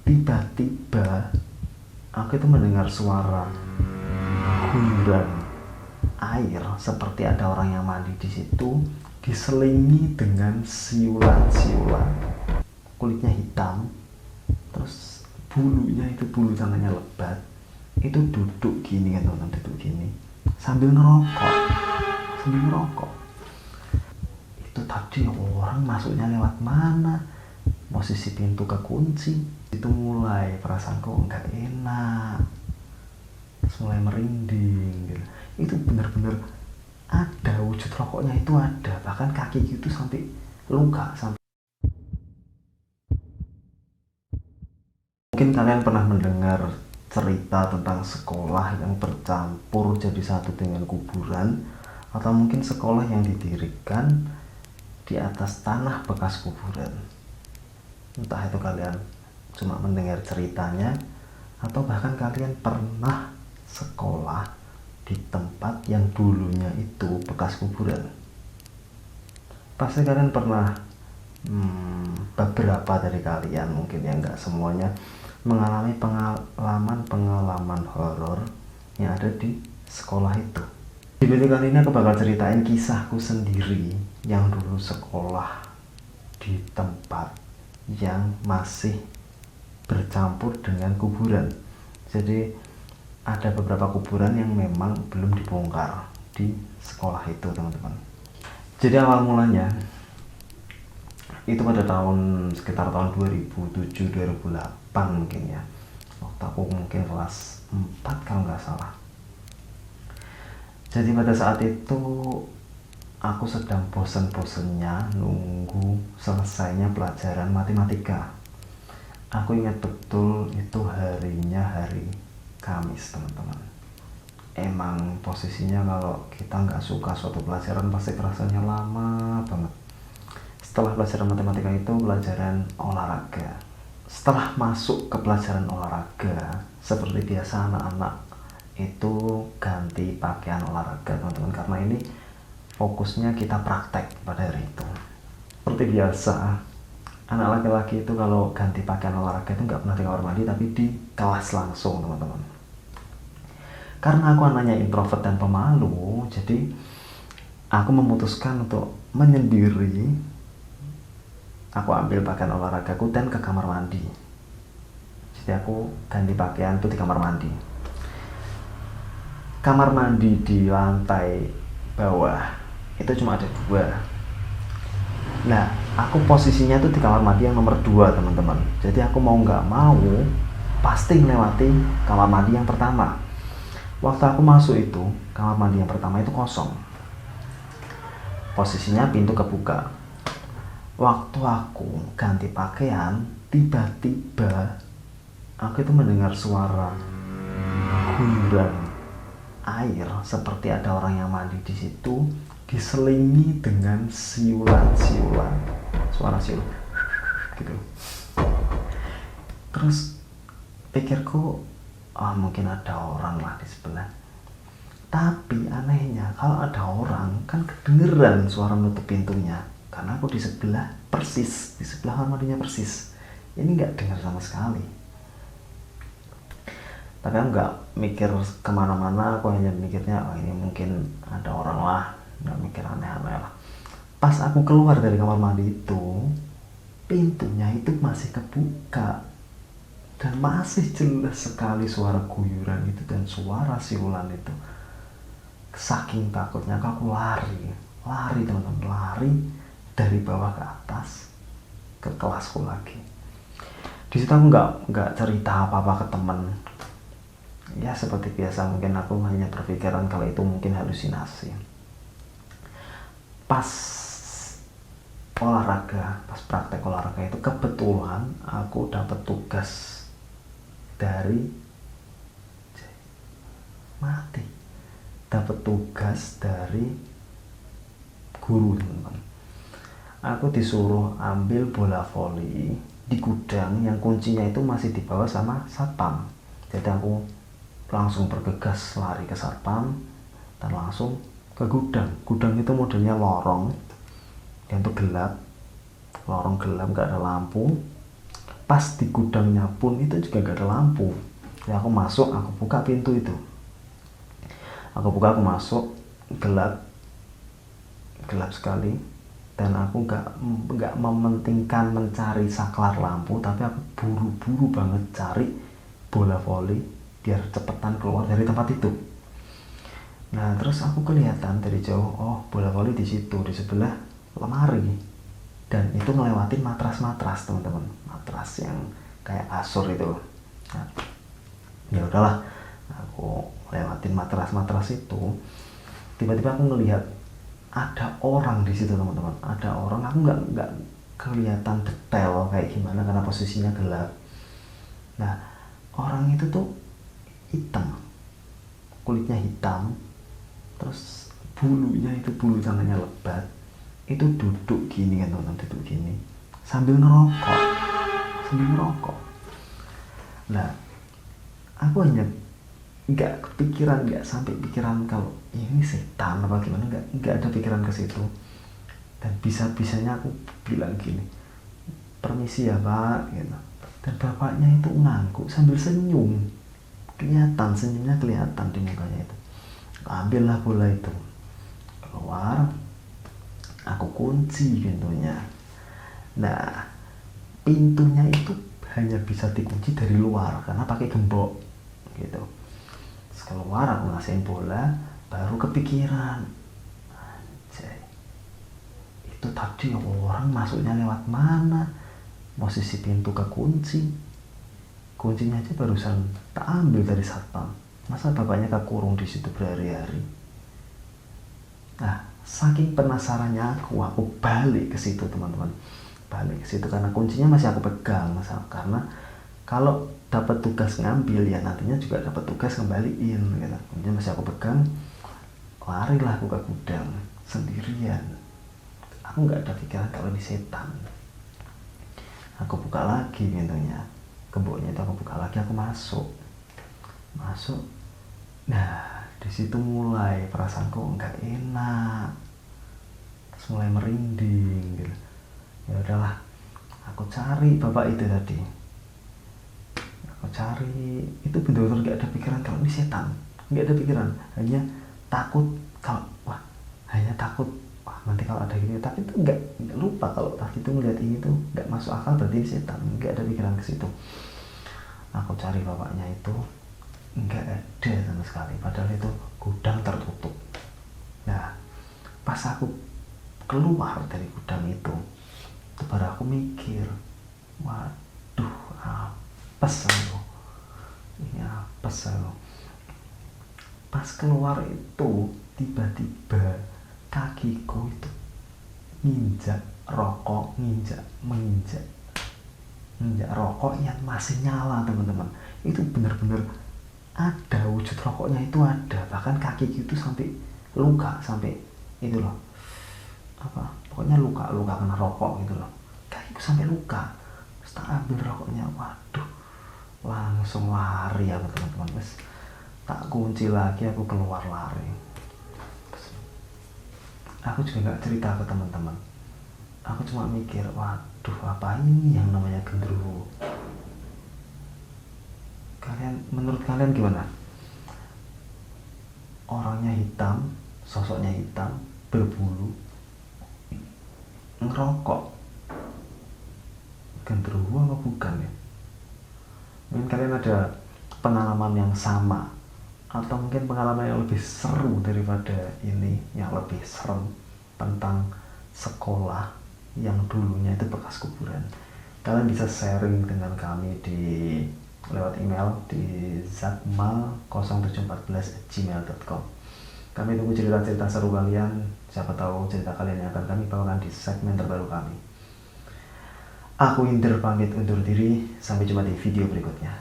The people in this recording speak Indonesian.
Tiba-tiba aku itu mendengar suara guyuran air, seperti ada orang yang mandi di situ, diselingi dengan siulan-siulan. Kulitnya hitam, terus bulunya itu bulu tangannya lebat. Itu duduk gini kan teman-teman, duduk gini sambil ngerokok. Itu tadi orang masuknya lewat mana? Posisi pintu kekunci. Itu mulai perasaanku nggak enak, terus mulai merinding gitu. Itu benar-benar ada wujud rokoknya, itu ada, bahkan kaki itu sampai luka. Mungkin kalian pernah mendengar cerita tentang sekolah yang bercampur jadi satu dengan kuburan, atau mungkin sekolah yang didirikan di atas tanah bekas kuburan. Entah itu kalian cuma mendengar ceritanya, atau bahkan kalian pernah sekolah di tempat yang dulunya itu bekas kuburan. Pasti kalian pernah, beberapa dari kalian, mungkin ya nggak semuanya, mengalami pengalaman horor yang ada di sekolah itu. Di video kali ini aku bakal ceritain kisahku sendiri yang dulu sekolah di tempat yang masih bercampur dengan kuburan. Jadi ada beberapa kuburan yang memang belum dibongkar di sekolah itu, teman-teman. Jadi awal mulanya itu pada sekitar tahun 2007-2008 mungkin ya, waktu aku mungkin kelas 4 kalau nggak salah. Jadi pada saat itu aku sedang bosen-bosennya nunggu selesainya pelajaran matematika. Aku ingat betul itu harinya hari Kamis, teman-teman. Emang posisinya kalau kita nggak suka suatu pelajaran pasti rasanya lama banget. Setelah pelajaran matematika itu pelajaran olahraga. Setelah masuk ke pelajaran olahraga, seperti biasa anak-anak itu ganti pakaian olahraga, teman-teman, karena ini fokusnya kita praktek pada hari itu. Seperti biasa, anak laki-laki itu kalau ganti pakaian olahraga itu nggak pernah di kamar mandi, tapi di kelas langsung, teman-teman. Karena aku anaknya introvert dan pemalu, jadi aku memutuskan untuk menyendiri. Aku ambil pakaian olahragaku dan ke kamar mandi. Jadi aku ganti pakaian itu di kamar mandi. Kamar mandi di lantai bawah itu cuma ada 2. Nah, aku posisinya tuh di kamar mandi yang nomor 2, teman-teman. Jadi aku mau nggak mau pasti melewati kamar mandi yang pertama. Waktu aku masuk itu, kamar mandi yang pertama itu kosong. Posisinya pintu kebuka. Waktu aku ganti pakaian, tiba-tiba aku itu mendengar suara guyuran air, seperti ada orang yang mandi di situ, diselingi dengan siulan-siulan, suara siul gitu. Terus pikirku, mungkin ada orang lah di sebelah. Tapi anehnya, kalau ada orang kan kedengeran suara menutup pintunya, karena aku di sebelah persis, di sebelah kamar mandinya persis. Ini nggak dengar sama sekali. Tapi aku nggak mikir kemana-mana, aku hanya mikirnya ini mungkin ada orang lah, nggak mikir aneh-aneh lah. Pas aku keluar dari kamar mandi itu, pintunya itu masih kebuka dan masih jelas sekali suara guyuran itu dan suara siulan itu. Saking takutnya aku lari teman-teman, lari dari bawah ke atas ke kelasku lagi. Di situ aku nggak cerita apa-apa ke teman. Ya seperti biasa, mungkin aku hanya berpikiran kalau itu mungkin halusinasi. Pas praktek olahraga itu kebetulan aku dapat tugas dari guru, teman-teman. Aku disuruh ambil bola voli di gudang yang kuncinya itu masih dibawa sama satpam. Jadi aku langsung bergegas lari ke satpam dan langsung ke gudang. Gudang itu modelnya lorong, yang itu gelap, lorong gelap, gak ada lampu. pas di gudangnya pun itu juga gak ada lampu. Ya aku masuk, aku buka pintu itu, aku masuk, gelap sekali. Dan aku nggak mementingkan mencari saklar lampu, tapi aku buru-buru banget cari bola voli biar cepetan keluar dari tempat itu. Nah terus aku kelihatan dari jauh, oh bola voli di situ, di sebelah lemari, dan itu ngelewatin matras teman-teman, matras yang kayak kasur itu. Nah, ya udahlah, aku lewatin matras itu, tiba-tiba aku ngelihat ada orang di situ teman-teman, ada orang. Aku nggak kelihatan detail kayak gimana karena posisinya gelap. Nah orang itu tuh hitam, kulitnya hitam, terus bulunya itu bulu tangannya lebat, itu duduk gini kan teman-teman, duduk gini sambil ngerokok. Nah aku hanya nggak sampai pikiran kalau ini setan apa gimana, nggak ada pikiran ke situ. Dan bisa-bisanya aku bilang gini, permisi ya pak gitu. Dan bapaknya itu ngangguk sambil senyum, kelihatan senyumnya, kelihatan di mukanya itu. Ambillah bola itu, keluar, aku kunci pintunya. Nah pintunya itu hanya bisa dikunci dari luar karena pakai gembok gitu. Keluar aku ngasihin bola, baru kepikiran, anjay, itu tadi orang masuknya lewat mana, posisi pintu kekunci, kuncinya aja barusan tak ambil dari satpam, masa bapaknya kekurung di situ berhari-hari. Nah saking penasarannya aku balik ke situ teman-teman, balik ke situ karena kuncinya masih aku pegang, karena kalau dapat tugas ngambil ya nantinya juga dapat tugas kembaliin gitu. Kemudian masih aku pegang, larilah aku ke gudang sendirian. Aku nggak ada pikiran kalau ini setan. Aku buka lagi pintunya, gemboknya itu aku buka lagi, aku masuk. Nah di situ mulai perasaanku nggak enak, terus mulai merinding gitu. Ya udahlah, aku cari bapak itu tadi. Cari itu benar-benar nggak ada pikiran kalau ini setan, nggak ada pikiran, hanya takut nanti kalau ada gini. Tapi itu nggak lupa kalau tadi itu melihat ini tuh nggak masuk akal, berarti ini setan, nggak ada pikiran ke situ. Aku cari bapaknya itu nggak ada sama sekali, padahal itu gudang tertutup. Nah pas aku keluar dari gudang itu baru aku mikir, waduh apes aku, ini apes aku. Pas keluar itu tiba-tiba kakiku itu menginjak rokok yang masih nyala teman-teman. Itu benar-benar ada wujud rokoknya, itu ada, bahkan kakiku itu sampai luka, sampai itu loh, pokoknya luka kena rokok gitu loh, kakiku sampai luka. Terus tak ambil rokoknya, waduh langsung lari aku teman-teman. Terus tak kunci lagi, aku keluar lari. Terus aku juga nggak cerita ke teman-teman, aku cuma mikir, waduh apa ini yang namanya gendruwo. Menurut kalian gimana? Orangnya hitam, sosoknya hitam, berbulu, ngerokok, gendruwo apa bukan ya? Mungkin kalian ada pengalaman yang sama, atau mungkin pengalaman yang lebih seru daripada ini, yang lebih serem, tentang sekolah yang dulunya itu bekas kuburan. Kalian bisa sharing dengan kami lewat email di zakmal0714@gmail.com. Kami tunggu cerita-cerita seru kalian. Siapa tahu cerita kalian yang akan kami bawakan di segmen terbaru kami. Aku Indra pamit undur diri, sampai jumpa di video berikutnya.